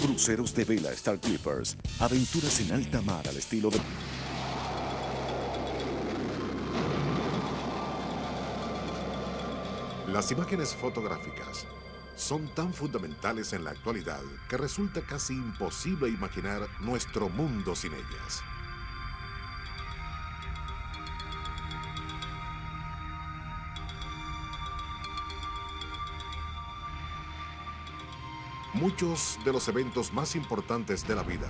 Cruceros de vela Star Clippers. Aventuras en alta mar al estilo de... Las imágenes fotográficas son tan fundamentales en la actualidad que resulta casi imposible imaginar nuestro mundo sin ellas. Muchos de los eventos más importantes de la vida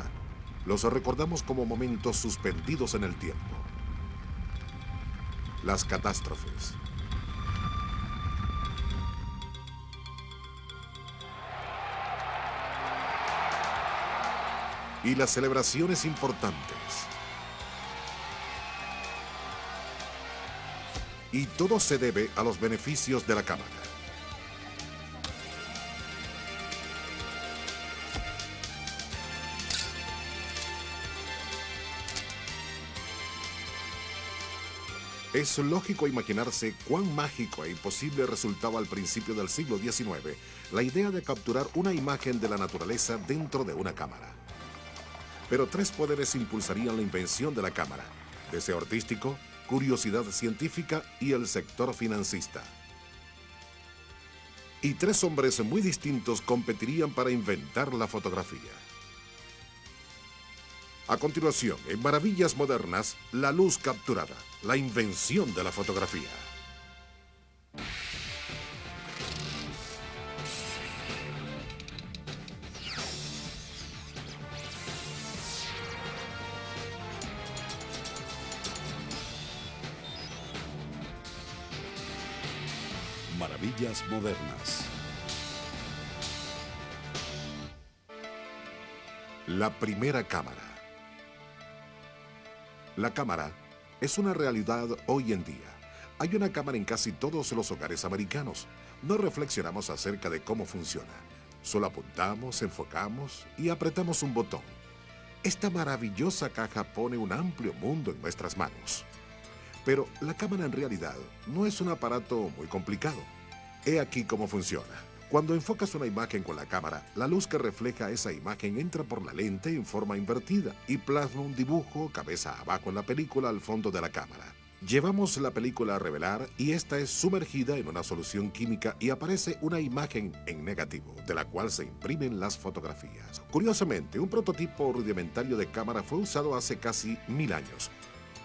los recordamos como momentos suspendidos en el tiempo. Las catástrofes. Y las celebraciones importantes. Y todo se debe a los beneficios de la cámara. Es lógico imaginarse cuán mágico e imposible resultaba al principio del siglo XIX la idea de capturar una imagen de la naturaleza dentro de una cámara. Pero tres poderes impulsarían la invención de la cámara: deseo artístico, curiosidad científica y el sector financista. Y tres hombres muy distintos competirían para inventar la fotografía. A continuación, en Maravillas Modernas, la luz capturada, la invención de la fotografía. Maravillas Modernas. La primera cámara. La cámara es una realidad hoy en día. Hay una cámara en casi todos los hogares americanos. No reflexionamos acerca de cómo funciona. Solo apuntamos, enfocamos y apretamos un botón. Esta maravillosa caja pone un amplio mundo en nuestras manos. Pero la cámara en realidad no es un aparato muy complicado. He aquí cómo funciona. Cuando enfocas una imagen con la cámara, la luz que refleja esa imagen entra por la lente en forma invertida y plasma un dibujo cabeza abajo en la película al fondo de la cámara. Llevamos la película a revelar y esta es sumergida en una solución química y aparece una imagen en negativo, de la cual se imprimen las fotografías. Curiosamente, un prototipo rudimentario de cámara fue usado hace casi 1000 años.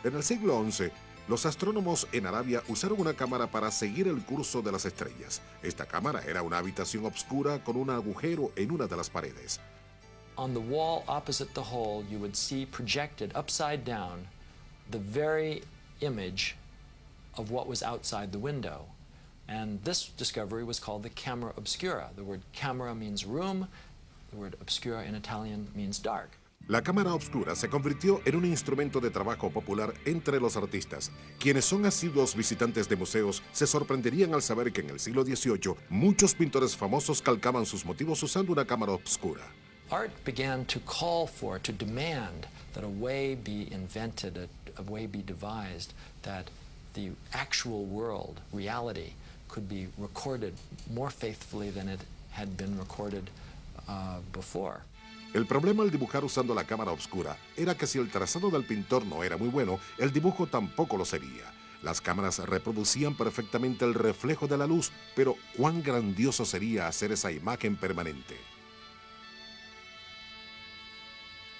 En el siglo XI, los astrónomos en Arabia usaron una cámara para seguir el curso de las estrellas. Esta cámara era una habitación oscura con un agujero en una de las paredes. On the wall opposite the hole, you would see projected upside down the very image of what was outside the window. And this discovery was called the camera obscura. The word camera means room. The word obscura in Italian means dark. La cámara obscura se convirtió en un instrumento de trabajo popular entre los artistas. Quienes son asiduos visitantes de museos se sorprenderían al saber que en el siglo XVIII muchos pintores famosos calcaban sus motivos usando una cámara obscura. Art began to call for, to demand that a way be invented, a way be devised, that the actual world, reality, could be recorded more faithfully than it had been recorded before. El problema al dibujar usando la cámara obscura era que si el trazado del pintor no era muy bueno, el dibujo tampoco lo sería. Las cámaras reproducían perfectamente el reflejo de la luz, pero cuán grandioso sería hacer esa imagen permanente.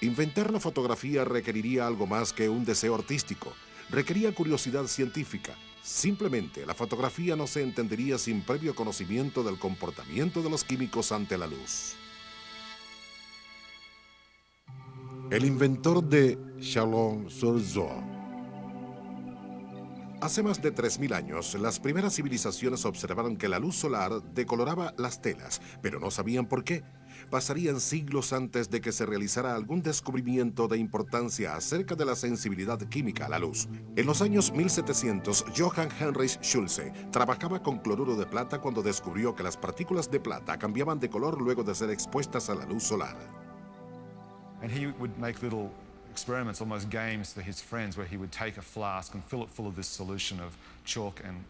Inventar la fotografía requeriría algo más que un deseo artístico. Requería curiosidad científica. Simplemente, la fotografía no se entendería sin previo conocimiento del comportamiento de los químicos ante la luz. El inventor de Chalon-sur-Saône. Hace más de 3000 años, las primeras civilizaciones observaron que la luz solar decoloraba las telas, pero no sabían por qué. Pasarían siglos antes de que se realizara algún descubrimiento de importancia acerca de la sensibilidad química a la luz. En los años 1700, Johann Heinrich Schulze trabajaba con cloruro de plata cuando descubrió que las partículas de plata cambiaban de color luego de ser expuestas a la luz solar. And he would make little experiments, almost games, for his friends, where he would take a flask and fill it full of this solution of chalk and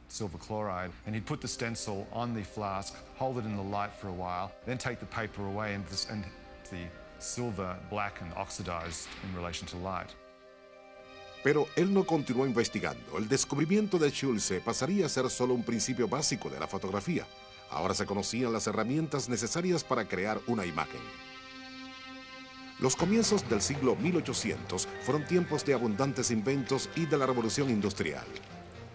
silver chloride, and he'd put the stencil on the flask, hold it in the light for a while, then take the paper away and the silver black and oxidized in relation to light. Pero él no continuó investigando. El descubrimiento de Schulze pasaría a ser solo un principio básico de la fotografía. Ahora se conocían las herramientas necesarias para crear una imagen. Los comienzos del siglo 1800 fueron tiempos de abundantes inventos y de la revolución industrial.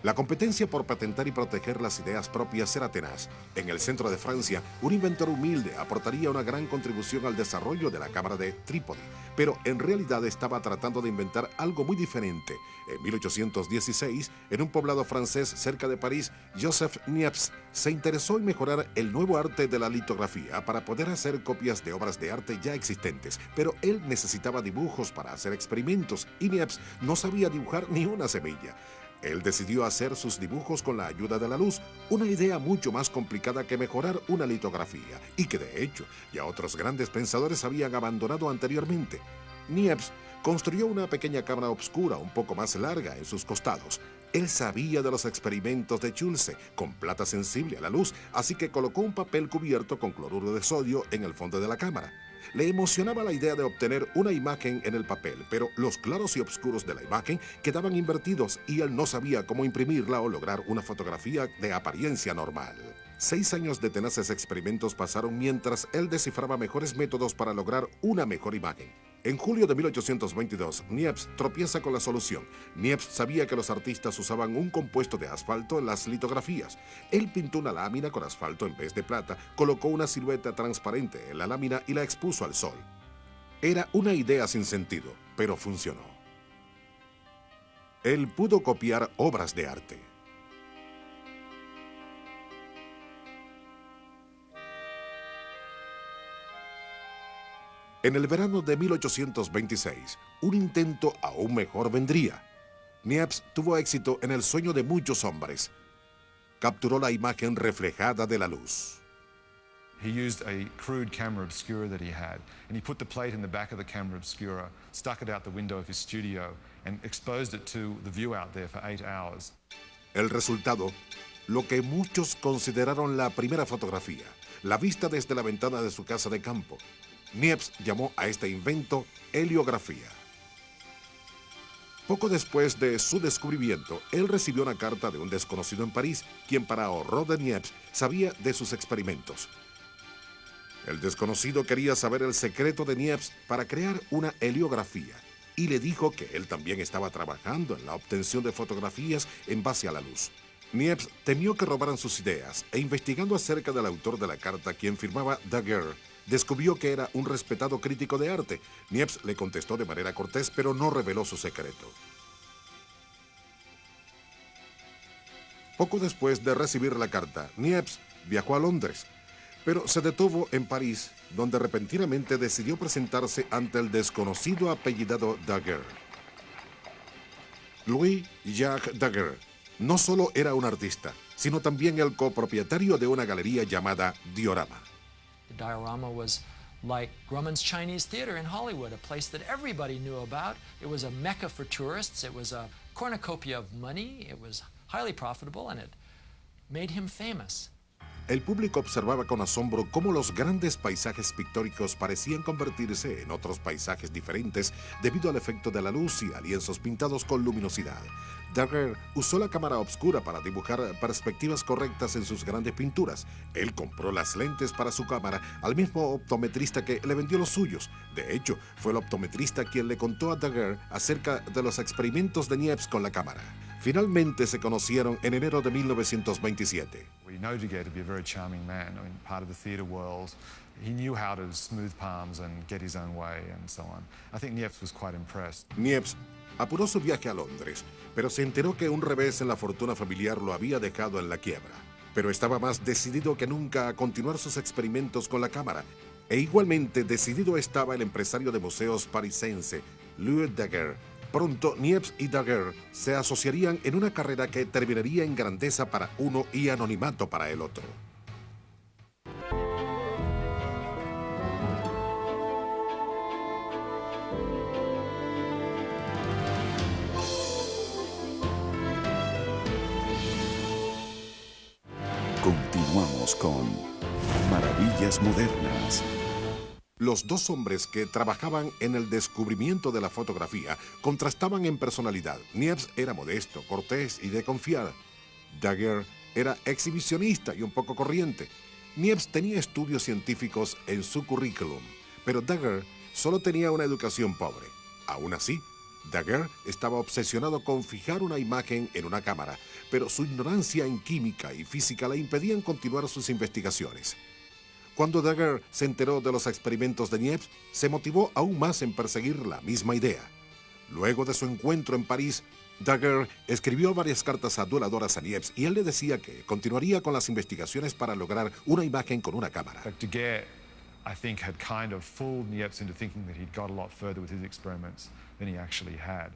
La competencia por patentar y proteger las ideas propias era tenaz. En el centro de Francia, un inventor humilde aportaría una gran contribución al desarrollo de la cámara de Trípode, pero en realidad estaba tratando de inventar algo muy diferente. En 1816, en un poblado francés cerca de París, Joseph Niepce se interesó en mejorar el nuevo arte de la litografía para poder hacer copias de obras de arte ya existentes, pero él necesitaba dibujos para hacer experimentos y Niepce no sabía dibujar ni una semilla. Él decidió hacer sus dibujos con la ayuda de la luz, una idea mucho más complicada que mejorar una litografía, y que de hecho ya otros grandes pensadores habían abandonado anteriormente. Niepce construyó una pequeña cámara oscura un poco más larga en sus costados. Él sabía de los experimentos de Schulze con plata sensible a la luz, así que colocó un papel cubierto con cloruro de sodio en el fondo de la cámara. Le emocionaba la idea de obtener una imagen en el papel, pero los claros y oscuros de la imagen quedaban invertidos y él no sabía cómo imprimirla o lograr una fotografía de apariencia normal. 6 años de tenaces experimentos pasaron mientras él descifraba mejores métodos para lograr una mejor imagen. En julio de 1822, Niepce tropieza con la solución. Niepce sabía que los artistas usaban un compuesto de asfalto en las litografías. Él pintó una lámina con asfalto en vez de plata, colocó una silueta transparente en la lámina y la expuso al sol. Era una idea sin sentido, pero funcionó. Él pudo copiar obras de arte. En el verano de 1826, un intento aún mejor vendría. Niepce tuvo éxito en el sueño de muchos hombres. Capturó la imagen reflejada de la luz. He used a crude camera obscura that he had, and he put the plate in the back of the camera obscura, stuck it out the window of his studio, and exposed it to the view out there for 8 hours. El resultado, lo que muchos consideraron la primera fotografía, la vista desde la ventana de su casa de campo. Niepce llamó a este invento heliografía. Poco después de su descubrimiento, él recibió una carta de un desconocido en París, quien para horror de Niepce sabía de sus experimentos. El desconocido quería saber el secreto de Niepce para crear una heliografía y le dijo que él también estaba trabajando en la obtención de fotografías en base a la luz. Niepce temió que robaran sus ideas e investigando acerca del autor de la carta, quien firmaba Daguerre, descubrió que era un respetado crítico de arte. Niepce le contestó de manera cortés, pero no reveló su secreto. Poco después de recibir la carta, Niepce viajó a Londres, pero se detuvo en París, donde repentinamente decidió presentarse ante el desconocido apellidado Daguerre. Louis-Jacques Daguerre no solo era un artista, sino también el copropietario de una galería llamada Diorama. The diorama was like Grumman's Chinese Theater in Hollywood, a place that everybody knew about. It was a mecca for tourists. It was a cornucopia of money. It was highly profitable, and it made him famous. El público observaba con asombro cómo los grandes paisajes pictóricos parecían convertirse en otros paisajes diferentes debido al efecto de la luz y a lienzos pintados con luminosidad. Daguerre usó la cámara oscura para dibujar perspectivas correctas en sus grandes pinturas. Él compró las lentes para su cámara al mismo optometrista que le vendió los suyos. De hecho, fue el optometrista quien le contó a Daguerre acerca de los experimentos de Niepce con la cámara. Finalmente se conocieron en enero de 1927. We know Daguerre to be a very charming man. I mean, part of the theatre world. He knew how to smooth palms and get his own way and so on. I think Niepce was quite impressed. Niepce apuró su viaje a Londres, pero se enteró que un revés en la fortuna familiar lo había dejado en la quiebra. Pero estaba más decidido que nunca a continuar sus experimentos con la cámara. E igualmente decidido estaba el empresario de museos parisense, Louis Daguerre. Pronto, Niepce y Daguerre se asociarían en una carrera que terminaría en grandeza para uno y anonimato para el otro. Continuamos con Maravillas Modernas. Los dos hombres que trabajaban en el descubrimiento de la fotografía contrastaban en personalidad. Niepce era modesto, cortés y de confiar. Daguerre era exhibicionista y un poco corriente. Niepce tenía estudios científicos en su currículum, pero Daguerre solo tenía una educación pobre. Aún así, Daguerre estaba obsesionado con fijar una imagen en una cámara, pero su ignorancia en química y física le impedían continuar sus investigaciones. Cuando Daguerre se enteró de los experimentos de Niepce, se motivó aún más en perseguir la misma idea. Luego de su encuentro en París, Daguerre escribió varias cartas aduladoras a Niepce y él le decía que continuaría con las investigaciones para lograr una imagen con una cámara. But Daguerre, I think, had kind of fooled Niepce into thinking that he'd got a lot further with his experiments than he actually had.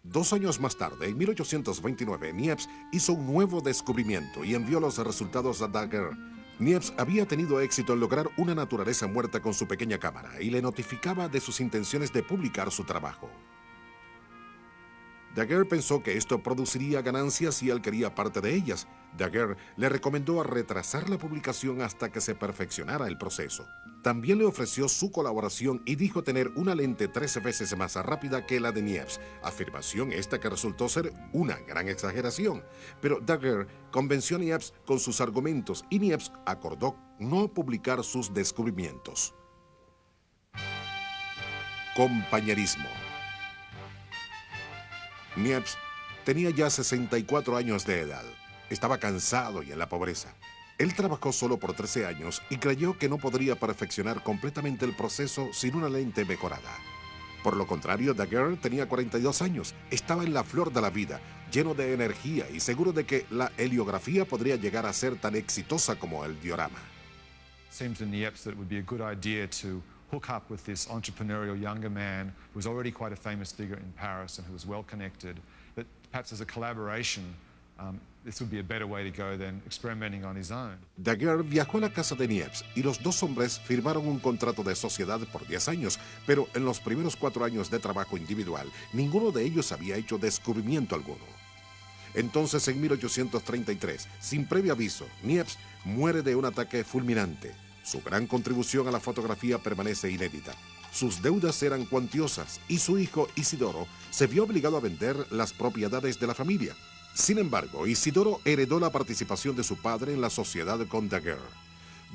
2 años más tarde, en 1829, Niepce hizo un nuevo descubrimiento y envió los resultados a Daguerre. Niepce había tenido éxito en lograr una naturaleza muerta con su pequeña cámara y le notificaba de sus intenciones de publicar su trabajo. Daguerre pensó que esto produciría ganancias y él quería parte de ellas. Daguerre le recomendó retrasar la publicación hasta que se perfeccionara el proceso. También le ofreció su colaboración y dijo tener una lente 13 veces más rápida que la de Niepce, afirmación esta que resultó ser una gran exageración. Pero Daguerre convenció a Niepce con sus argumentos y Niepce acordó no publicar sus descubrimientos. Compañerismo. Niepce tenía ya 64 años de edad. Estaba cansado y en la pobreza. Él trabajó solo por 13 años y creyó que no podría perfeccionar completamente el proceso sin una lente mejorada. Por lo contrario, Daguerre tenía 42 años, estaba en la flor de la vida, lleno de energía y seguro de que la heliografía podría llegar a ser tan exitosa como el diorama. Seemed to Niepce that it would be a good idea to hook up with this entrepreneurial younger man who was already quite a famous figure in Paris and who was well connected, that perhaps as a collaboration, this would be a better way to go than experimenting on his own. Daguerre viajó a la casa de Niepce y los dos hombres firmaron un contrato de sociedad por 10 años, pero en los primeros 4 años de trabajo individual, ninguno de ellos había hecho descubrimiento alguno. Entonces, en 1833, sin previo aviso, Niepce muere de un ataque fulminante. Su gran contribución a la fotografía permanece inédita. Sus deudas eran cuantiosas y su hijo Isidoro se vio obligado a vender las propiedades de la familia. Sin embargo, Isidoro heredó la participación de su padre en la sociedad con Daguerre.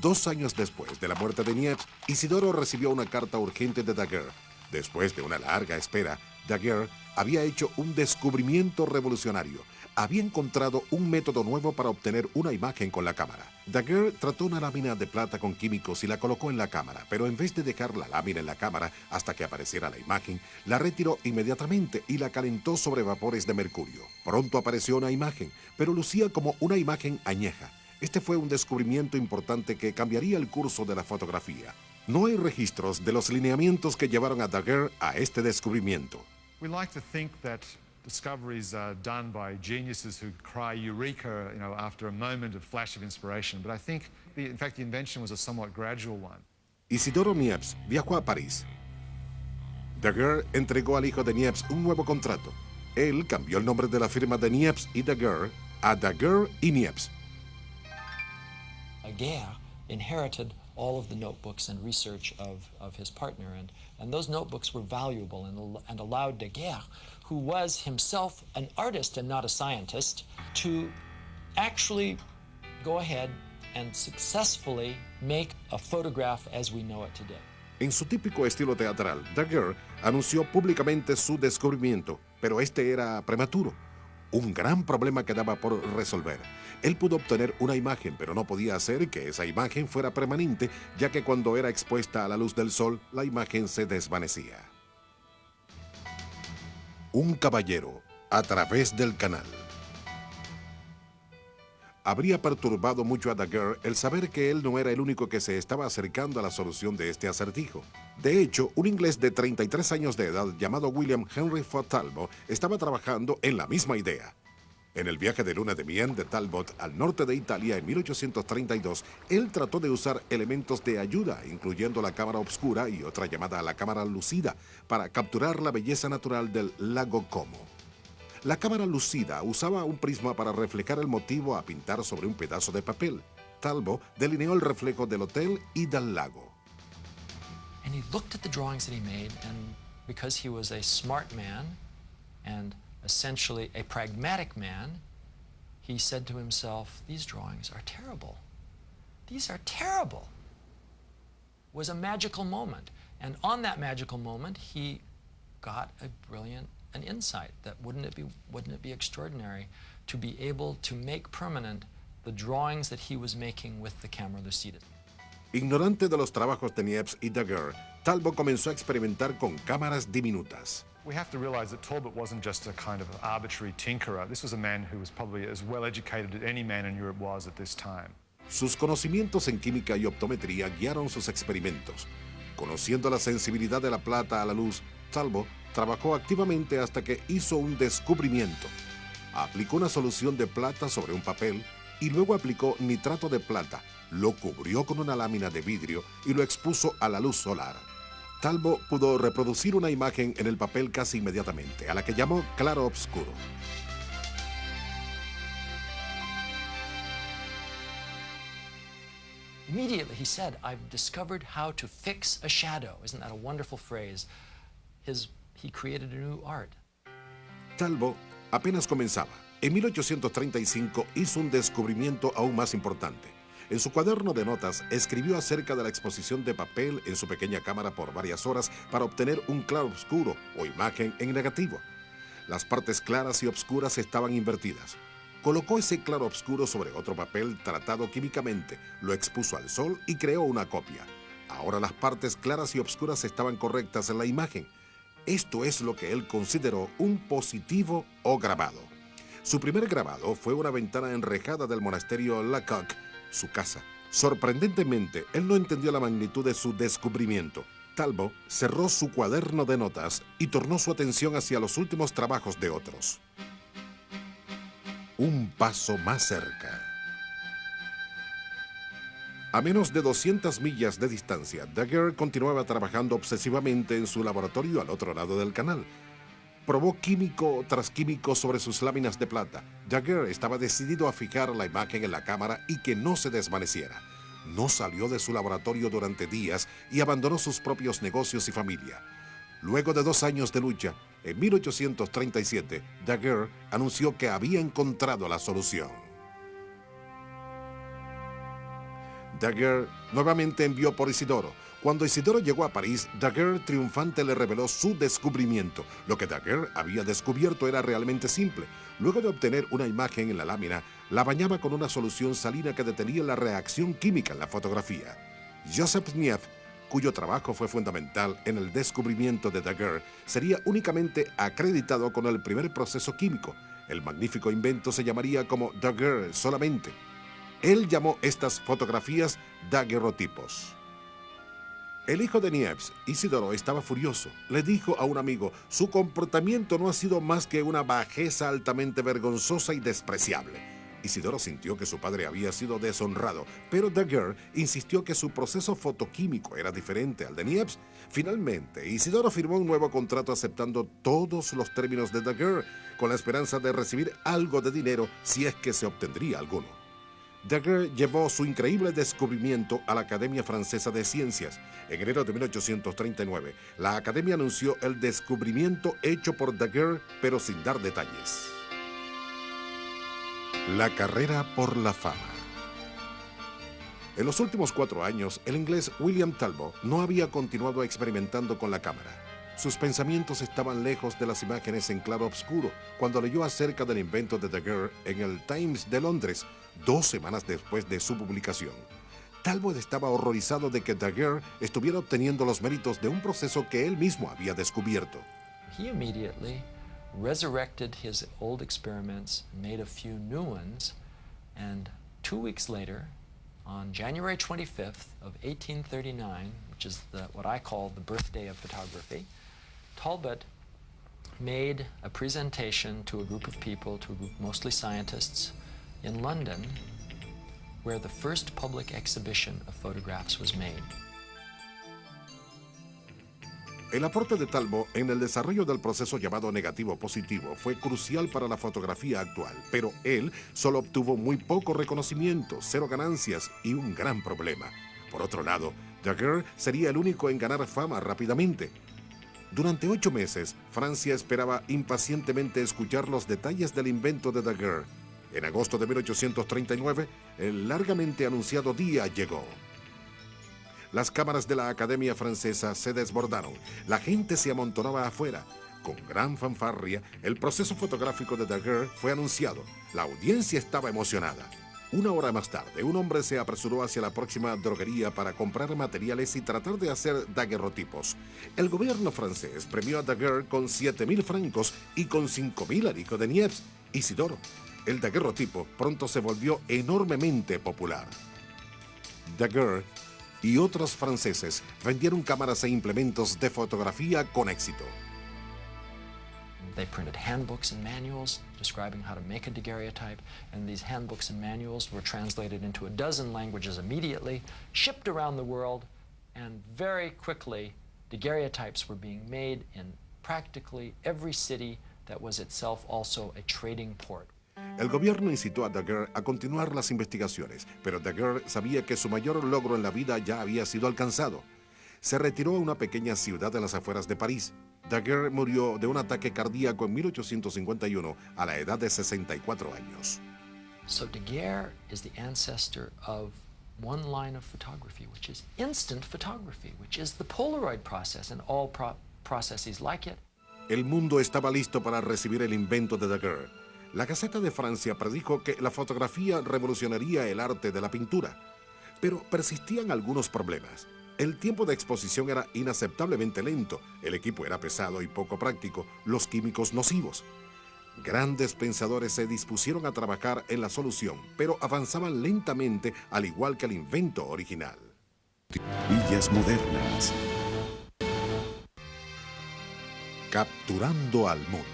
2 años después de la muerte de Niepce, Isidoro recibió una carta urgente de Daguerre. Después de una larga espera, Daguerre había hecho un descubrimiento revolucionario. Había encontrado un método nuevo para obtener una imagen con la cámara. Daguerre trató una lámina de plata con químicos y la colocó en la cámara, pero en vez de dejar la lámina en la cámara hasta que apareciera la imagen, la retiró inmediatamente y la calentó sobre vapores de mercurio. Pronto apareció una imagen, pero lucía como una imagen añeja. Este fue un descubrimiento importante que cambiaría el curso de la fotografía. No hay registros de los lineamientos que llevaron a Daguerre a este descubrimiento. We like to think that discoveries are done by geniuses who cry eureka, after a moment of flash of inspiration. But I think, in fact, the invention was a somewhat gradual one. Isidoro Niepce viajó a París. Daguerre entregó al hijo de Niepce un nuevo contrato. Él cambió el nombre de la firma de Niepce y Daguerre a Daguerre y Niepce. Daguerre inherited all of the notebooks and research of his partner, and those notebooks were valuable and allowed Daguerre, who was himself an artist and not a scientist, to actually go ahead and successfully make a photograph as we know it today. En su típico estilo teatral, Daguerre anunció públicamente su descubrimiento, pero este era prematuro. Un gran problema quedaba por resolver. Él pudo obtener una imagen, pero no podía hacer que esa imagen fuera permanente, ya que cuando era expuesta a la luz del sol, la imagen se desvanecía. Un caballero a través del canal. Habría perturbado mucho a Daguerre el saber que él no era el único que se estaba acercando a la solución de este acertijo. De hecho, un inglés de 33 años de edad llamado William Henry Ford Talbot estaba trabajando en la misma idea. En el viaje de luna de miel de Talbot al norte de Italia en 1832, él trató de usar elementos de ayuda, incluyendo la cámara obscura y otra llamada la cámara lucida, para capturar la belleza natural del lago Como. La cámara lucida usaba un prisma para reflejar el motivo a pintar sobre un pedazo de papel. Talbot delineó el reflejo del hotel y del lago. And he looked at the drawings that he made, and because he was a smart man and essentially a pragmatic man, he said to himself, these drawings are terrible. These are terrible. It was a magical moment. And on that magical moment, he got an insight that wouldn't it be extraordinary to be able to make permanent the drawings that he was making with the camera lucida. Ignorante de los trabajos de Niepce y Daguerre, Talbot comenzó a experimentar con cámaras diminutas. We have to realize that Talbot wasn't just a kind of arbitrary tinkerer. This was a man who was probably as well educated as any man in Europe was at this time. Sus conocimientos en química y optometría guiaron sus experimentos. Conociendo la sensibilidad de la plata a la luz, Talbot trabajó activamente hasta que hizo un descubrimiento. Aplicó una solución de plata sobre un papel y luego aplicó nitrato de plata, lo cubrió con una lámina de vidrio y lo expuso a la luz solar. Talbot pudo reproducir una imagen en el papel casi inmediatamente, a la que llamó claro-obscuro. Immediately he said, I've discovered how to fix a shadow. Isn't that a wonderful phrase? He created a new art. Talbot apenas comenzaba. En 1835 hizo un descubrimiento aún más importante. En su cuaderno de notas escribió acerca de la exposición de papel en su pequeña cámara por varias horas para obtener un claroscuro o imagen en negativo. Las partes claras y obscuras estaban invertidas. Colocó ese claroscuro sobre otro papel tratado químicamente, lo expuso al sol y creó una copia. Ahora las partes claras y obscuras estaban correctas en la imagen. Esto es lo que él consideró un positivo o grabado. Su primer grabado fue una ventana enrejada del monasterio Lecoq, su casa. Sorprendentemente, él no entendió la magnitud de su descubrimiento. Talbot cerró su cuaderno de notas y tornó su atención hacia los últimos trabajos de otros. Un paso más cerca. A menos de 200 millas de distancia, Daguerre continuaba trabajando obsesivamente en su laboratorio al otro lado del canal. Probó químico tras químico sobre sus láminas de plata. Daguerre estaba decidido a fijar la imagen en la cámara y que no se desvaneciera. No salió de su laboratorio durante días y abandonó sus propios negocios y familia. Luego de 2 años de lucha, en 1837, Daguerre anunció que había encontrado la solución. Daguerre nuevamente envió por Isidoro. Cuando Isidoro llegó a París, Daguerre triunfante le reveló su descubrimiento. Lo que Daguerre había descubierto era realmente simple. Luego de obtener una imagen en la lámina, la bañaba con una solución salina que detenía la reacción química en la fotografía. Joseph Niepce, cuyo trabajo fue fundamental en el descubrimiento de Daguerre, sería únicamente acreditado con el primer proceso químico. El magnífico invento se llamaría como Daguerre solamente. Él llamó estas fotografías daguerrotipos. El hijo de Niepce, Isidoro, estaba furioso. Le dijo a un amigo, su comportamiento no ha sido más que una bajeza altamente vergonzosa y despreciable. Isidoro sintió que su padre había sido deshonrado, pero Daguerre insistió que su proceso fotoquímico era diferente al de Niepce. Finalmente, Isidoro firmó un nuevo contrato aceptando todos los términos de Daguerre, con la esperanza de recibir algo de dinero si es que se obtendría alguno. Daguerre llevó su increíble descubrimiento a la Academia Francesa de Ciencias. En enero de 1839, la Academia anunció el descubrimiento hecho por Daguerre, pero sin dar detalles. La carrera por la fama. En los últimos 4 años, el inglés William Talbot no había continuado experimentando con la cámara. Sus pensamientos estaban lejos de las imágenes en claro oscuro cuando leyó acerca del invento de Daguerre en el Times de Londres, 2 semanas después de su publicación. Talbot estaba horrorizado de que Daguerre estuviera obteniendo los méritos de un proceso que él mismo había descubierto. He immediately resurrected his old experiments, made a few new ones, and 2 weeks later, on January 25th of 1839, which is what I call the birthday of photography, Talbot made a presentation to a group of people, to a group mostly scientists, in London, where the first public exhibition of photographs was made. El aporte de Talbot en el desarrollo del proceso llamado negativo-positivo fue crucial para la fotografía actual, pero él solo obtuvo muy poco reconocimiento, 0 ganancias y un gran problema. Por otro lado, Daguerre sería el único en ganar fama rápidamente. Durante 8 meses, Francia esperaba impacientemente escuchar los detalles del invento de Daguerre. En agosto de 1839, el largamente anunciado día llegó. Las cámaras de la Academia Francesa se desbordaron. La gente se amontonaba afuera. Con gran fanfarria, el proceso fotográfico de Daguerre fue anunciado. La audiencia estaba emocionada. 1 hora más tarde, un hombre se apresuró hacia la próxima droguería para comprar materiales y tratar de hacer daguerrotipos. El gobierno francés premió a Daguerre con 7.000 francos y con 5.000 al hijo de Niepce, Isidore. El daguerrotipo pronto se volvió enormemente popular. Daguerre y otros franceses vendieron cámaras e implementos de fotografía con éxito. They printed handbooks and manuals describing how to make a daguerreotype, and these handbooks and manuals were translated into a dozen languages immediately, shipped around the world, and very quickly daguerreotypes were being made in practically every city that was itself also a trading port. El gobierno incitó a Daguerre a continuar las investigaciones, pero Daguerre sabía que su mayor logro en la vida ya había sido alcanzado. Se retiró a una pequeña ciudad en las afueras de París. Daguerre murió de un ataque cardíaco en 1851 a la edad de 64 años. So Daguerre is the ancestor of one line of photography, which is instant photography, which is the Polaroid process and all processes like it. El mundo estaba listo para recibir el invento de Daguerre. La Gaceta de Francia predijo que la fotografía revolucionaría el arte de la pintura, pero persistían algunos problemas. El tiempo de exposición era inaceptablemente lento, el equipo era pesado y poco práctico, los químicos nocivos. Grandes pensadores se dispusieron a trabajar en la solución, pero avanzaban lentamente al igual que el invento original. Villas modernas. Capturando al mundo.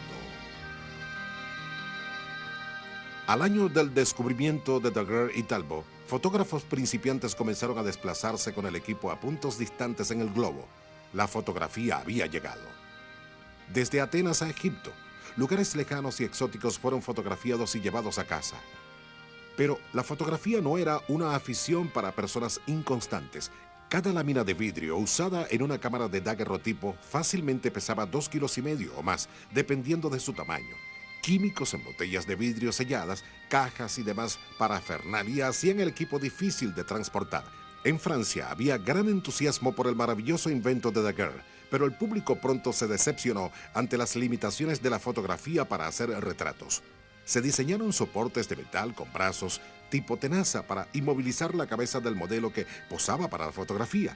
Al año del descubrimiento de Daguerre y Talbot, fotógrafos principiantes comenzaron a desplazarse con el equipo a puntos distantes en el globo. La fotografía había llegado. Desde Atenas a Egipto, lugares lejanos y exóticos fueron fotografiados y llevados a casa. Pero la fotografía no era una afición para personas inconstantes. Cada lámina de vidrio usada en una cámara de daguerrotipo fácilmente pesaba 2,5 kilos o más, dependiendo de su tamaño. Químicos en botellas de vidrio selladas, cajas y demás parafernalia hacían el equipo difícil de transportar. En Francia había gran entusiasmo por el maravilloso invento de Daguerre, pero el público pronto se decepcionó ante las limitaciones de la fotografía para hacer retratos. Se diseñaron soportes de metal con brazos tipo tenaza para inmovilizar la cabeza del modelo que posaba para la fotografía.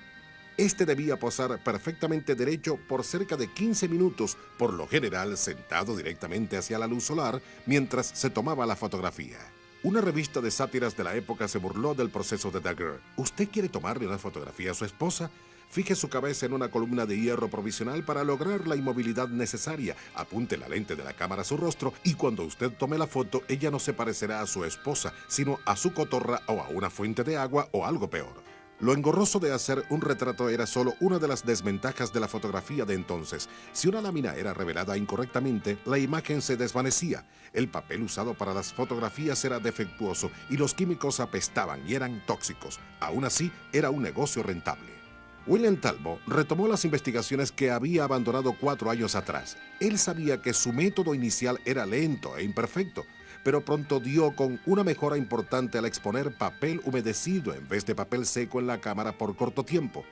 Este debía posar perfectamente derecho por cerca de 15 minutos, por lo general sentado directamente hacia la luz solar mientras se tomaba la fotografía. Una revista de sátiras de la época se burló del proceso de Daguerre. ¿Usted quiere tomarle una fotografía a su esposa? Fije su cabeza en una columna de hierro provisional para lograr la inmovilidad necesaria. Apunte la lente de la cámara a su rostro y cuando usted tome la foto, ella no se parecerá a su esposa, sino a su cotorra o a una fuente de agua o algo peor. Lo engorroso de hacer un retrato era solo una de las desventajas de la fotografía de entonces. Si una lámina era revelada incorrectamente, la imagen se desvanecía. El papel usado para las fotografías era defectuoso y los químicos apestaban y eran tóxicos. Aún así, era un negocio rentable. William Talbot retomó las investigaciones que había abandonado 4 años atrás. Él sabía que su método inicial era lento e imperfecto, pero pronto dio con una mejora importante al exponer papel humedecido en vez de papel seco en la cámara por corto tiempo.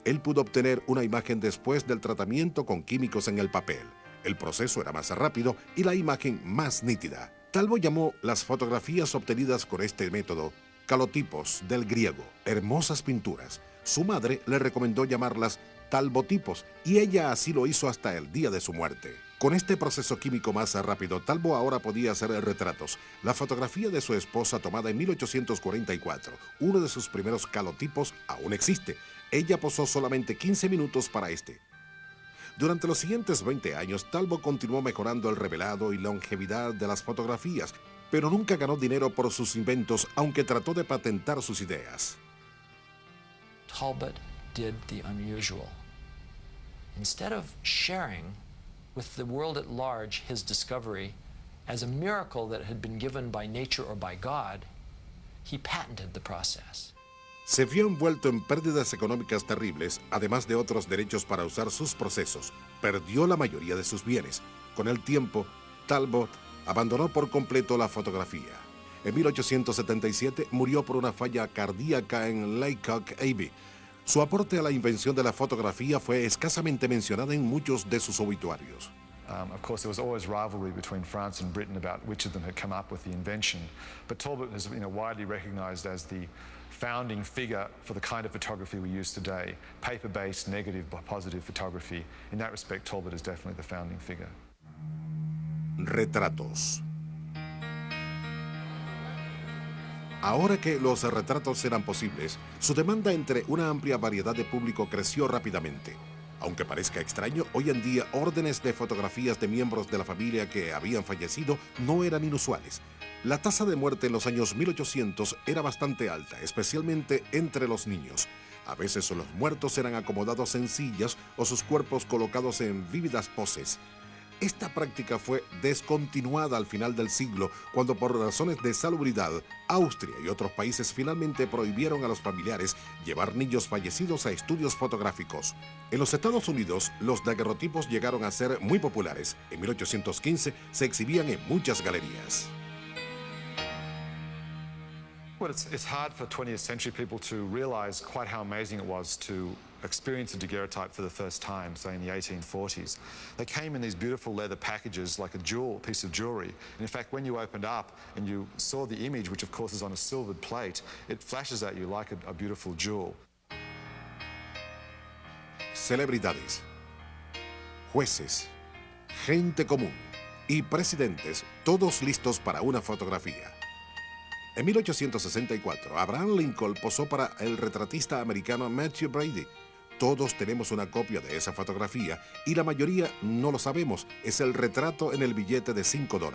Él pudo obtener una imagen después del tratamiento con químicos en el papel. El proceso era más rápido y la imagen más nítida. Talbot llamó las fotografías obtenidas con este método calotipos, del griego, hermosas pinturas. Su madre le recomendó llamarlas talbotipos y ella así lo hizo hasta el día de su muerte. Con este proceso químico más rápido, Talbot ahora podía hacer retratos. La fotografía de su esposa tomada en 1844, uno de sus primeros calotipos, aún existe. Ella posó solamente 15 minutos para este. Durante los siguientes 20 años, Talbot continuó mejorando el revelado y longevidad de las fotografías, pero nunca ganó dinero por sus inventos, aunque trató de patentar sus ideas. Talbot did the unusual. Instead of sharing with the world at large his discovery as a miracle that had been given by nature or by God, he patented the process. Se vio envuelto en pérdidas económicas terribles, además de otros derechos para usar sus procesos. Perdió la mayoría de sus bienes. Con el tiempo, Talbot abandonó por completo la fotografía. En 1877 murió por una falla cardíaca en Laycock Abbey. Su aporte a la invención de la fotografía fue escasamente mencionado en muchos de sus obituarios. Of course, there was always rivalry between France and Britain about which of them had come up with the invention. But Talbot is widely recognized as the founding figure for the kind of photography we use today, paper-based, negative, positive photography. In that respect, Talbot is definitely the founding figure. Retratos. Ahora que los retratos eran posibles, su demanda entre una amplia variedad de público creció rápidamente. Aunque parezca extraño, hoy en día órdenes de fotografías de miembros de la familia que habían fallecido no eran inusuales. La tasa de muerte en los años 1800 era bastante alta, especialmente entre los niños. A veces los muertos eran acomodados en sillas o sus cuerpos colocados en vívidas poses. Esta práctica fue descontinuada al final del siglo, cuando por razones de salubridad, Austria y otros países finalmente prohibieron a los familiares llevar niños fallecidos a estudios fotográficos. En los Estados Unidos, los daguerrotipos llegaron a ser muy populares. En 1815 se exhibían en muchas galerías. Well, it's hard for 20th century people to realize quite how amazing it was to experience a daguerreotype for the first time, say in the 1840s. They came in these beautiful leather packages like a piece of jewelry. And in fact, when you opened up and you saw the image, which of course is on a silvered plate, it flashes at you like a beautiful jewel. Celebridades, jueces, gente común y presidentes, todos listos para una fotografía. En 1864, Abraham Lincoln posó para el retratista americano Mathew Brady. Todos tenemos una copia de esa fotografía y la mayoría no lo sabemos. Es el retrato en el billete de $5.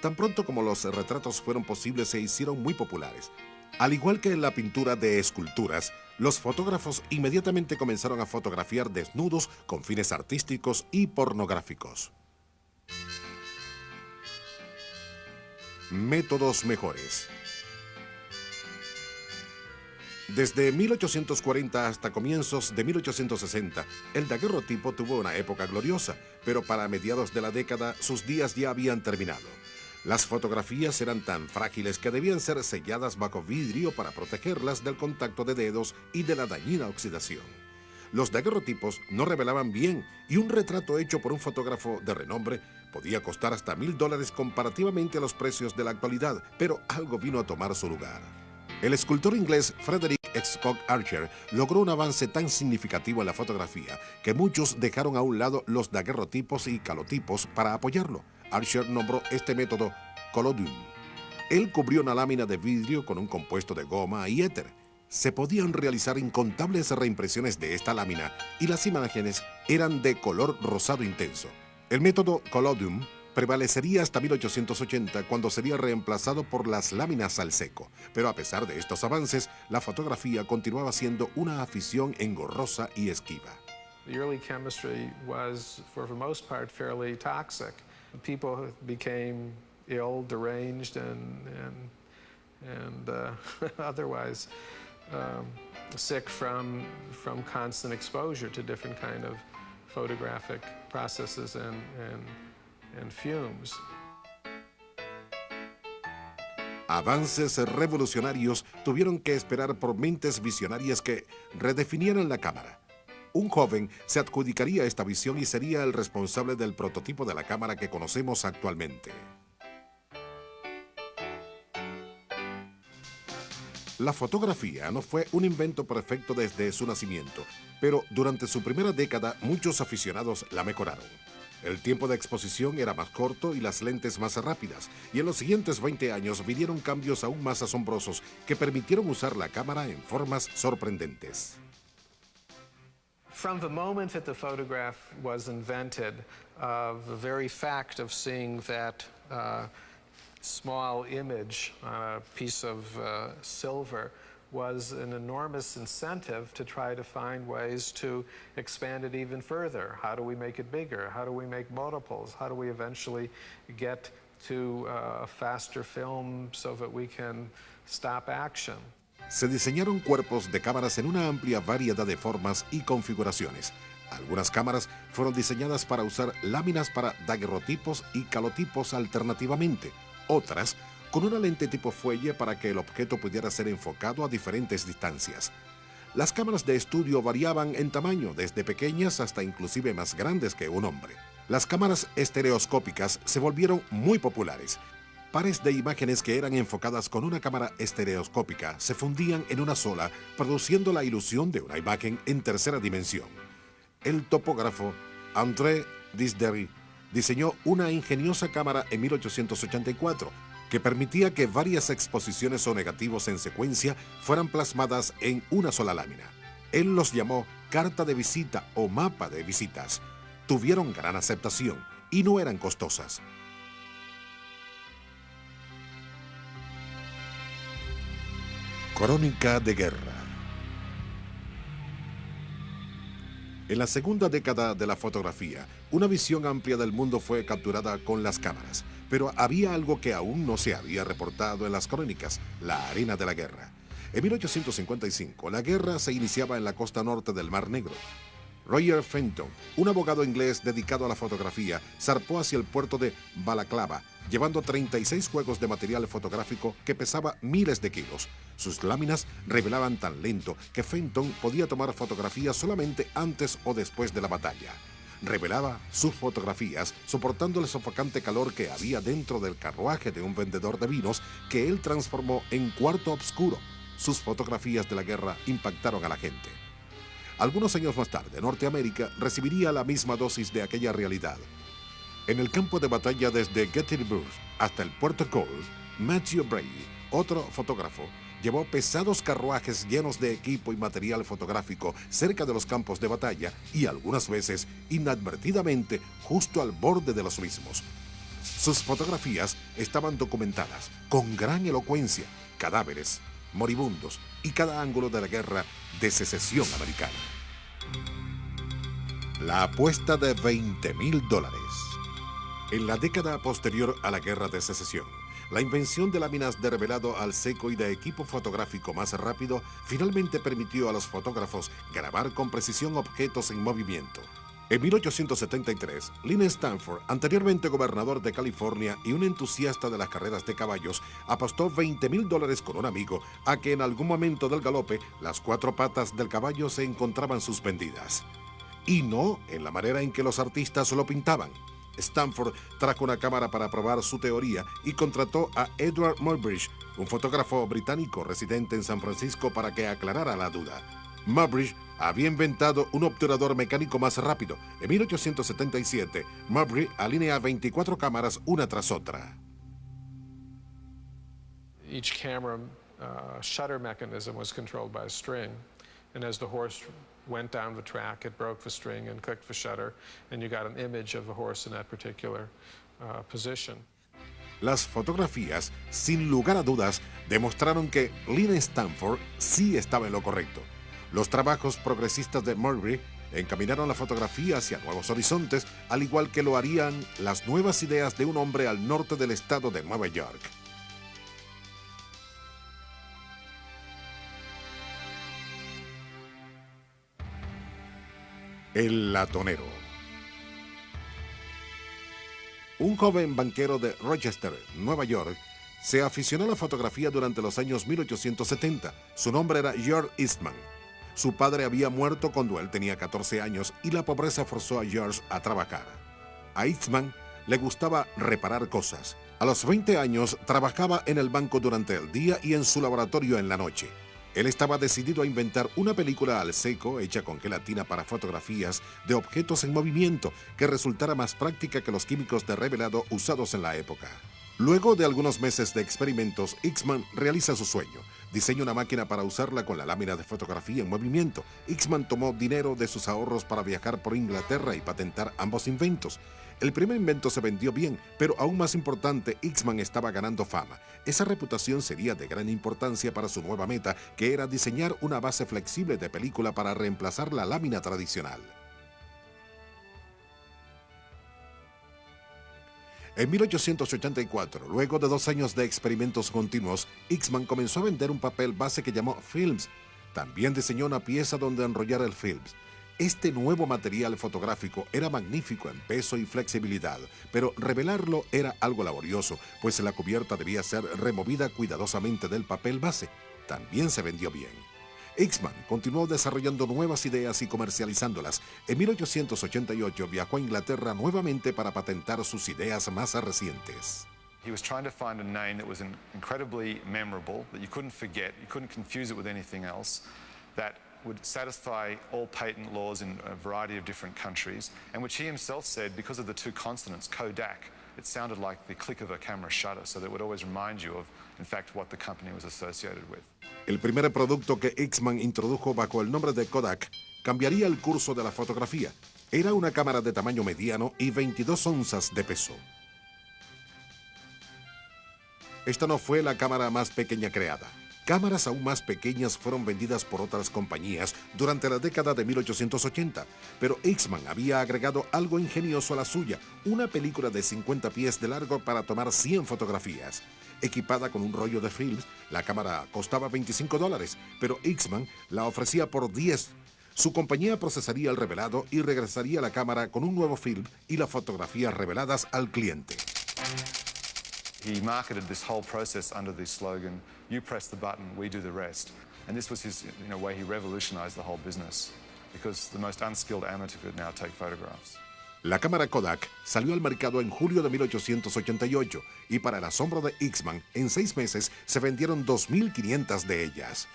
Tan pronto como los retratos fueron posibles, se hicieron muy populares. Al igual que en la pintura de esculturas, los fotógrafos inmediatamente comenzaron a fotografiar desnudos con fines artísticos y pornográficos. Métodos mejores. Desde 1840 hasta comienzos de 1860, el daguerrotipo tuvo una época gloriosa, pero para mediados de la década sus días ya habían terminado. Las fotografías eran tan frágiles que debían ser selladas bajo vidrio para protegerlas del contacto de dedos y de la dañina oxidación. Los daguerrotipos no revelaban bien y un retrato hecho por un fotógrafo de renombre podía costar hasta $1000 comparativamente a los precios de la actualidad, pero algo vino a tomar su lugar. El escultor inglés Frederick Spock Archer logró un avance tan significativo en la fotografía que muchos dejaron a un lado los daguerrotipos y calotipos para apoyarlo. Archer nombró este método collodium. Él cubrió una lámina de vidrio con un compuesto de goma y éter. Se podían realizar incontables reimpresiones de esta lámina y las imágenes eran de color rosado intenso. El método collodium prevalecería hasta 1880, cuando sería reemplazado por las láminas al seco. Pero a pesar de estos avances, la fotografía continuaba siendo una afición engorrosa y esquiva. The early chemistry was, for the most part, fairly toxic. People became ill, deranged, and otherwise sick from constant exposure to different kind of photographic processes and fumes. Avances revolucionarios tuvieron que esperar por mentes visionarias que redefinieran la cámara. Un joven se adjudicaría esta visión y sería el responsable del prototipo de la cámara que conocemos actualmente. La fotografía no fue un invento perfecto desde su nacimiento, pero durante su primera década muchos aficionados la mejoraron. El tiempo de exposición era más corto y las lentes más rápidas, y en los siguientes 20 años vinieron cambios aún más asombrosos que permitieron usar la cámara en formas sorprendentes. From the moment that the photograph was invented, the very fact of seeing that small image on a piece of silver was an enormous incentive to try to find ways to expand it even further. How do we make it bigger? How do we make multiples? How do we eventually get to a faster film so that we can stop action? Se diseñaron cuerpos de cámaras en una amplia variedad de formas y configuraciones. Algunas cámaras fueron diseñadas para usar láminas para daguerrotipos y calotipos alternativamente, otras con una lente tipo fuelle para que el objeto pudiera ser enfocado a diferentes distancias. Las cámaras de estudio variaban en tamaño, desde pequeñas hasta inclusive más grandes que un hombre. Las cámaras estereoscópicas se volvieron muy populares. Pares de imágenes que eran enfocadas con una cámara estereoscópica se fundían en una sola, produciendo la ilusión de una imagen en tercera dimensión. El topógrafo André Disdery diseñó una ingeniosa cámara en 1884 que permitía que varias exposiciones o negativos en secuencia fueran plasmadas en una sola lámina. Él los llamó carta de visita o mapa de visitas. Tuvieron gran aceptación y no eran costosas. Crónica de guerra. En la segunda década de la fotografía, una visión amplia del mundo fue capturada con las cámaras, pero había algo que aún no se había reportado en las crónicas: la arena de la guerra. En 1855, la guerra se iniciaba en la costa norte del Mar Negro. Roger Fenton, un abogado inglés dedicado a la fotografía, zarpó hacia el puerto de Balaclava, llevando 36 juegos de material fotográfico que pesaba miles de kilos. Sus láminas revelaban tan lento que Fenton podía tomar fotografías solamente antes o después de la batalla. Revelaba sus fotografías soportando el sofocante calor que había dentro del carruaje de un vendedor de vinos que él transformó en cuarto oscuro. Sus fotografías de la guerra impactaron a la gente. Algunos años más tarde, Norteamérica recibiría la misma dosis de aquella realidad. En el campo de batalla desde Gettysburg hasta el Puerto Cole, Matthew Brady, otro fotógrafo, llevó pesados carruajes llenos de equipo y material fotográfico cerca de los campos de batalla y algunas veces, inadvertidamente, justo al borde de los mismos. Sus fotografías estaban documentadas con gran elocuencia, cadáveres, moribundos y cada ángulo de la guerra de secesión americana. La apuesta de $20,000. En la década posterior a la guerra de secesión, la invención de láminas de revelado al seco y de equipo fotográfico más rápido finalmente permitió a los fotógrafos grabar con precisión objetos en movimiento. En 1873, Lynn Stanford, anteriormente gobernador de California y un entusiasta de las carreras de caballos, apostó $20,000 con un amigo a que en algún momento del galope las cuatro patas del caballo se encontraban suspendidas. Y no en la manera en que los artistas lo pintaban. Stanford trajo una cámara para probar su teoría y contrató a Edward Muybridge, un fotógrafo británico residente en San Francisco, para que aclarara la duda. Muybridge había inventado un obturador mecánico más rápido. En 1877, Muybridge alinea 24 cámaras una tras otra. Each camera shutter mechanism was controlled by a string, and as the horse went down the track, it broke the string and clicked the shutter, and you got an image of the horse in that particular position. Las fotografías, sin lugar a dudas, demostraron que Lynn Stanford sí estaba en lo correcto. Los trabajos progresistas de Muybridge encaminaron la fotografía hacia nuevos horizontes, al igual que lo harían las nuevas ideas de un hombre al norte del estado de Nueva York. El latonero. Un joven banquero de Rochester, Nueva York, se aficionó a la fotografía durante los años 1870. Su nombre era George Eastman. Su padre había muerto cuando él tenía 14 años y la pobreza forzó a George a trabajar. A Eastman le gustaba reparar cosas. A los 20 años trabajaba en el banco durante el día y en su laboratorio en la noche. Él estaba decidido a inventar una película al seco hecha con gelatina para fotografías de objetos en movimiento que resultara más práctica que los químicos de revelado usados en la época. Luego de algunos meses de experimentos, Eastman realiza su sueño. Diseña una máquina para usarla con la lámina de fotografía en movimiento. Eastman tomó dinero de sus ahorros para viajar por Inglaterra y patentar ambos inventos. El primer invento se vendió bien, pero aún más importante, Eastman estaba ganando fama. Esa reputación sería de gran importancia para su nueva meta, que era diseñar una base flexible de película para reemplazar la lámina tradicional. En 1884, luego de 2 años de experimentos continuos, Eastman comenzó a vender un papel base que llamó films. También diseñó una pieza donde enrollar el films. Este nuevo material fotográfico era magnífico en peso y flexibilidad, pero revelarlo era algo laborioso, pues la cubierta debía ser removida cuidadosamente del papel base. También se vendió bien. Eastman continuó desarrollando nuevas ideas y comercializándolas. En 1888 viajó a Inglaterra nuevamente para patentar sus ideas más recientes. He was trying to find a name that was incredibly memorable, that you couldn't forget, you couldn't confuse it with anything else, that would satisfy all patent laws in a variety of different countries, and which he himself said, because of the 2 consonants, Kodak, it sounded like the click of a camera shutter, so that would always remind you of, in fact, what the company was associated with. El primer producto que Eastman introdujo bajo el nombre de Kodak cambiaría el curso de la fotografía. Era una cámara de tamaño mediano y 22 onzas de peso. Esta no fue la cámara más pequeña creada. Cámaras aún más pequeñas fueron vendidas por otras compañías durante la década de 1880, pero Eastman había agregado algo ingenioso a la suya, una película de 50 pies de largo para tomar 100 fotografías. Equipada con un rollo de films, la cámara costaba $25, pero Eastman la ofrecía por 10. Su compañía procesaría el revelado y regresaría la cámara con un nuevo film y las fotografías reveladas al cliente. He marketed this whole process under the slogan, "You press the button, we do the rest." And this was his, way he revolutionized the whole business, because the most unskilled amateur could now take photographs. La cámara Kodak salió al mercado en julio de 1888 y para el asombro de Eastman, en 6 meses se vendieron 2.500 de ellas.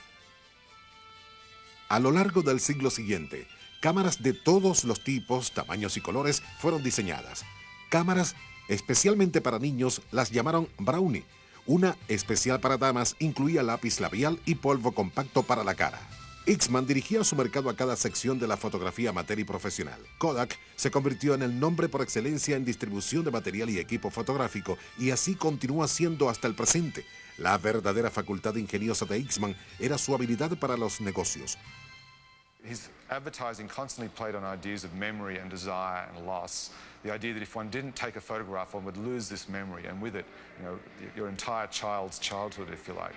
A lo largo del siglo siguiente, cámaras de todos los tipos, tamaños y colores fueron diseñadas. Cámaras especialmente para niños las llamaron Brownie. Una especial para damas incluía lápiz labial y polvo compacto para la cara. Eastman dirigía su mercado a cada sección de la fotografía amateur y profesional. Kodak se convirtió en el nombre por excelencia en distribución de material y equipo fotográfico y así continúa siendo hasta el presente. La verdadera facultad ingeniosa de Eastman era su habilidad para los negocios. His advertising constantly played on ideas of memory and desire and loss. The idea that if one didn't take a photograph, one would lose this memory, and with it, your entire child's childhood, if you like.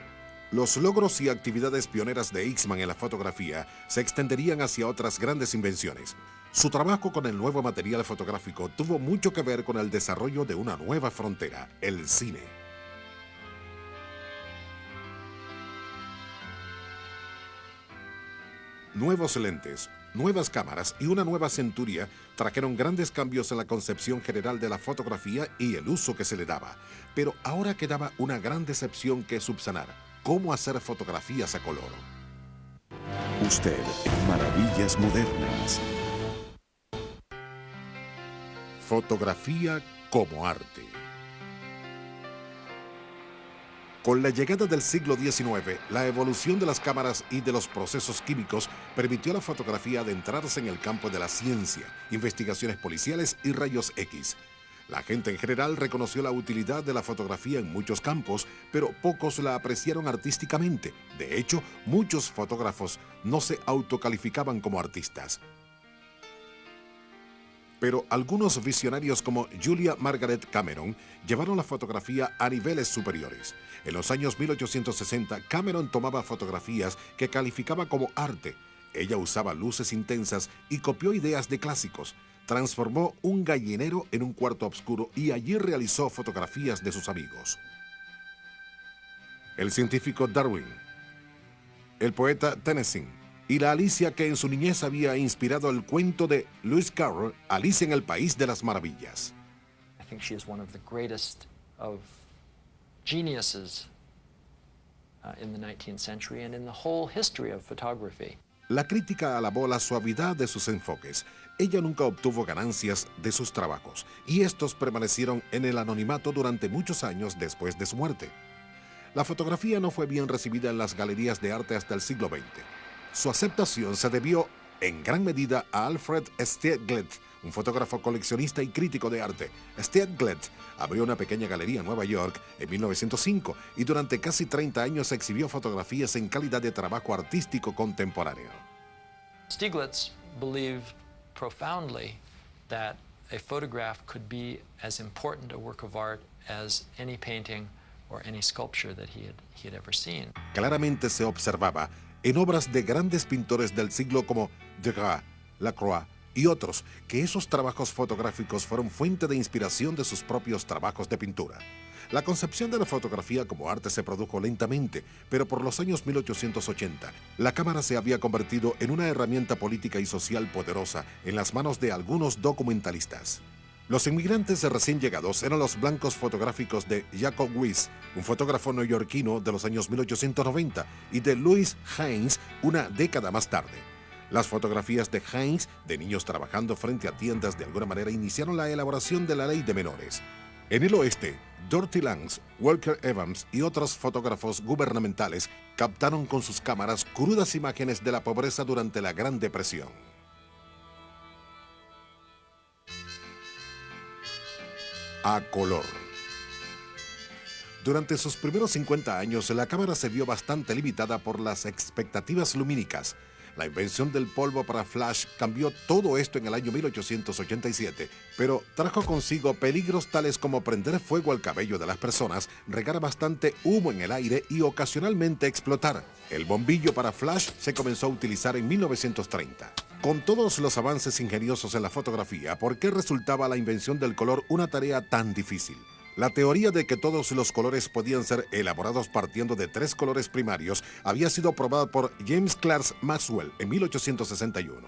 Los logros y actividades pioneras de Eastman en la fotografía se extenderían hacia otras grandes invenciones. Su trabajo con el nuevo material fotográfico tuvo mucho que ver con el desarrollo de una nueva frontera, el cine. Nuevos lentes, nuevas cámaras y una nueva centuria trajeron grandes cambios en la concepción general de la fotografía y el uso que se le daba. Pero ahora quedaba una gran decepción que subsanar: cómo hacer fotografías a color. Usted en Maravillas Modernas. Fotografía como arte. Con la llegada del siglo XIX, la evolución de las cámaras y de los procesos químicos permitió a la fotografía adentrarse en el campo de la ciencia, investigaciones policiales y rayos X. La gente en general reconoció la utilidad de la fotografía en muchos campos, pero pocos la apreciaron artísticamente. De hecho, muchos fotógrafos no se autocalificaban como artistas. Pero algunos visionarios como Julia Margaret Cameron llevaron la fotografía a niveles superiores. En los años 1860, Cameron tomaba fotografías que calificaba como arte. Ella usaba luces intensas y copió ideas de clásicos. Transformó un gallinero en un cuarto oscuro y allí realizó fotografías de sus amigos. El científico Darwin, el poeta Tennyson y la Alicia que en su niñez había inspirado el cuento de Lewis Carroll, Alicia en el País de las Maravillas. I think she is one of the greatest of geniuses in the 19th century and in the whole history of photography. La crítica alabó la suavidad de sus enfoques. Ella nunca obtuvo ganancias de sus trabajos y estos permanecieron en el anonimato durante muchos años después de su muerte. La fotografía no fue bien recibida en las galerías de arte hasta el siglo XX. Su aceptación se debió en gran medida a Alfred Stieglitz, un fotógrafo coleccionista y crítico de arte. Stieglitz abrió una pequeña galería en Nueva York en 1905 y durante casi 30 años exhibió fotografías en calidad de trabajo artístico contemporáneo. Stieglitz believed profoundly that a photograph could be as important a work of art as any painting or any sculpture that he had ever seen. Claramente se observaba en obras de grandes pintores del siglo como Degas, Lacroix y otros, que esos trabajos fotográficos fueron fuente de inspiración de sus propios trabajos de pintura. La concepción de la fotografía como arte se produjo lentamente, pero por los años 1880, la cámara se había convertido en una herramienta política y social poderosa en las manos de algunos documentalistas. Los inmigrantes recién llegados eran los blancos fotográficos de Jacob Weiss, un fotógrafo neoyorquino de los años 1890, y de Louis Hines una década más tarde. Las fotografías de Hines, de niños trabajando frente a tiendas, de alguna manera iniciaron la elaboración de la ley de menores. En el oeste, Dorothy Lange, Walker Evans y otros fotógrafos gubernamentales captaron con sus cámaras crudas imágenes de la pobreza durante la Gran Depresión. A color. Durante sus primeros 50 años, la cámara se vio bastante limitada por las expectativas lumínicas. La invención del polvo para flash cambió todo esto en el año 1887, pero trajo consigo peligros tales como prender fuego al cabello de las personas, regar bastante humo en el aire y ocasionalmente explotar. El bombillo para flash se comenzó a utilizar en 1930. Con todos los avances ingeniosos en la fotografía, ¿por qué resultaba la invención del color una tarea tan difícil? La teoría de que todos los colores podían ser elaborados partiendo de 3 colores primarios había sido probada por James Clerk Maxwell en 1861.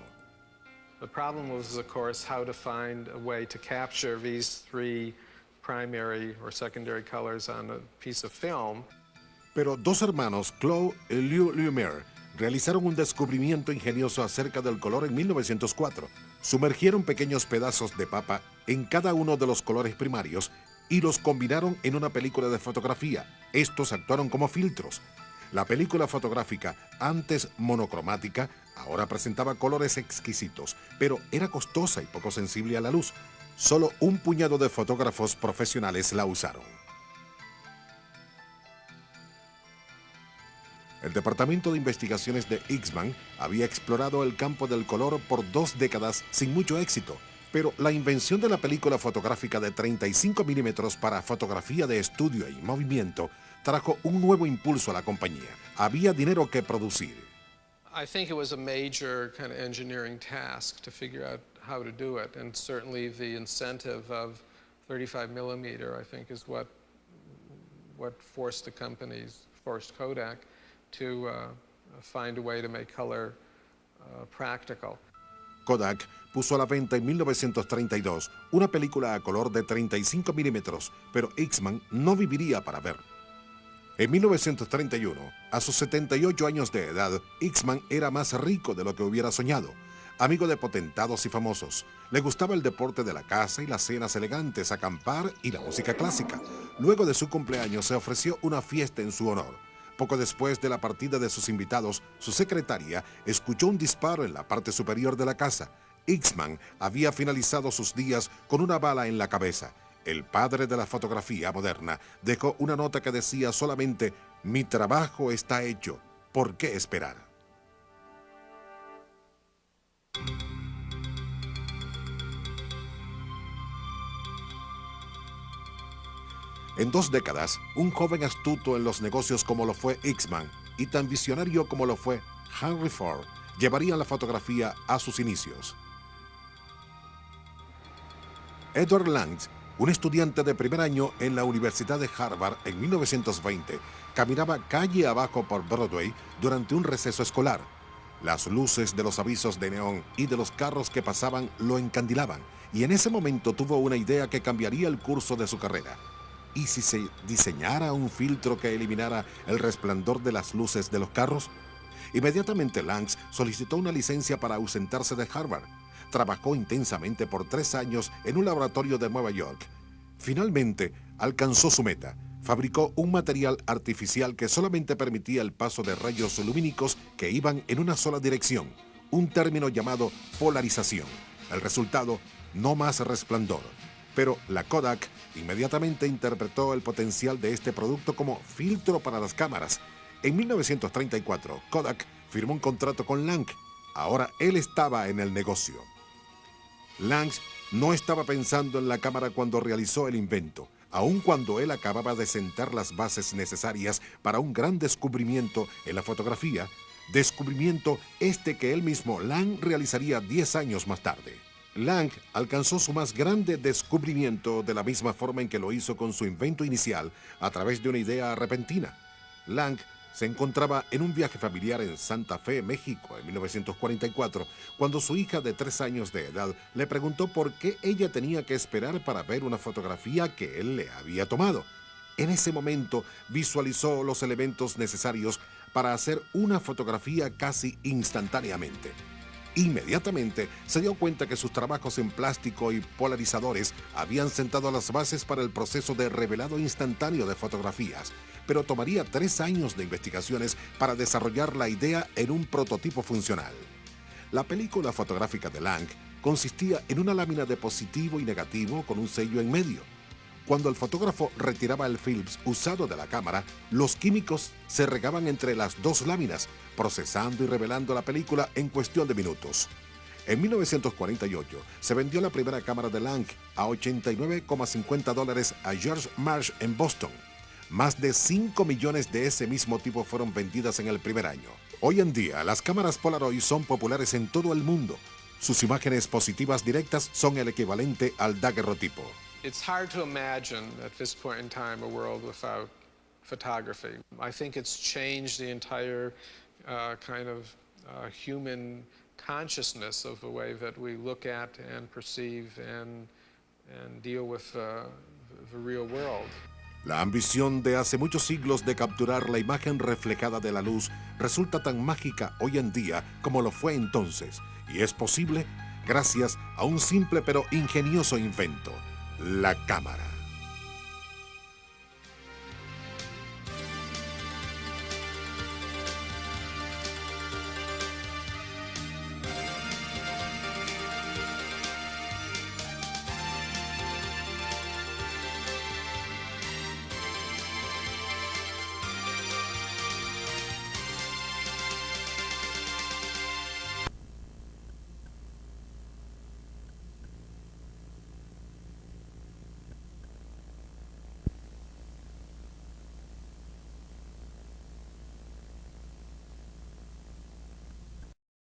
The problem was, of course, how to find a way to capture these 3 primary or secondary colors on a piece of film. Pero dos hermanos, Claude y Lou Lumière, realizaron un descubrimiento ingenioso acerca del color en 1904. Sumergieron pequeños pedazos de papa en cada uno de los colores primarios y los combinaron en una película de fotografía. Estos actuaron como filtros. La película fotográfica, antes monocromática, ahora presentaba colores exquisitos, pero era costosa y poco sensible a la luz. Solo un puñado de fotógrafos profesionales la usaron. El Departamento de Investigaciones de Eastman había explorado el campo del color por 2 décadas sin mucho éxito, pero la invención de la película fotográfica de 35 milímetros para fotografía de estudio y movimiento trajo un nuevo impulso a la compañía. Había dinero que producir. I think it was a major kind of engineering task to figure out how to do it, and certainly the incentive of 35 millimeter, I think, is what forced the companies, forced Kodak, to find a way to make color practical. Kodak puso a la venta en 1932 una película a color de 35 milímetros, pero Eastman no viviría para ver. En 1931, a sus 78 años de edad, Eastman era más rico de lo que hubiera soñado. Amigo de potentados y famosos, le gustaba el deporte de la caza y las cenas elegantes, acampar y la música clásica. Luego de su cumpleaños se ofreció una fiesta en su honor. Poco después de la partida de sus invitados, su secretaria escuchó un disparo en la parte superior de la casa. Eastman había finalizado sus días con una bala en la cabeza. El padre de la fotografía moderna dejó una nota que decía solamente: «Mi trabajo está hecho, ¿por qué esperar?». En 2 décadas, un joven astuto en los negocios como lo fue Eastman y tan visionario como lo fue Henry Ford llevarían la fotografía a sus inicios. Edward Lange, un estudiante de primer año en la Universidad de Harvard en 1920, caminaba calle abajo por Broadway durante un receso escolar. Las luces de los avisos de neón y de los carros que pasaban lo encandilaban, y en ese momento tuvo una idea que cambiaría el curso de su carrera. ¿Y si se diseñara un filtro que eliminara el resplandor de las luces de los carros? Inmediatamente Lange solicitó una licencia para ausentarse de Harvard. Trabajó intensamente por 3 años en un laboratorio de Nueva York. Finalmente, alcanzó su meta. Fabricó un material artificial que solamente permitía el paso de rayos lumínicos que iban en una sola dirección, un término llamado polarización. El resultado, no más resplandor. Pero la Kodak inmediatamente interpretó el potencial de este producto como filtro para las cámaras. En 1934, Kodak firmó un contrato con Lange. Ahora él estaba en el negocio. Lange No estaba pensando en la cámara cuando realizó el invento, aun cuando él acababa de sentar las bases necesarias para un gran descubrimiento en la fotografía, descubrimiento este que él mismo, Lang, realizaría 10 años más tarde. Lang alcanzó su más grande descubrimiento de la misma forma en que lo hizo con su invento inicial, a través de una idea repentina. Lang se encontraba en un viaje familiar en Santa Fe, México, en 1944, cuando su hija de 3 años de edad le preguntó por qué ella tenía que esperar para ver una fotografía que él le había tomado. En ese momento visualizó los elementos necesarios para hacer una fotografía casi instantáneamente. Inmediatamente se dio cuenta que sus trabajos en plástico y polarizadores habían sentado las bases para el proceso de revelado instantáneo de fotografías, pero tomaría 3 años de investigaciones para desarrollar la idea en un prototipo funcional. La película fotográfica de Lang consistía en una lámina de positivo y negativo con un sello en medio. Cuando el fotógrafo retiraba el film usado de la cámara, los químicos se regaban entre las dos láminas, procesando y revelando la película en cuestión de minutos. En 1948 se vendió la primera cámara de Lang a $89,50 a George Marsh en Boston. Más de 5 millones de ese mismo tipo fueron vendidas en el primer año. Hoy en día, las cámaras Polaroid son populares en todo el mundo. Sus imágenes positivas directas son el equivalente al daguerrotipo. It's hard to imagine at this point in time a world without photography. I think it's changed the entire human consciousness of the way that we look at and perceive and deal with the real world. La ambición de hace muchos siglos de capturar la imagen reflejada de la luz resulta tan mágica hoy en día como lo fue entonces, y es posible gracias a un simple pero ingenioso invento: la cámara.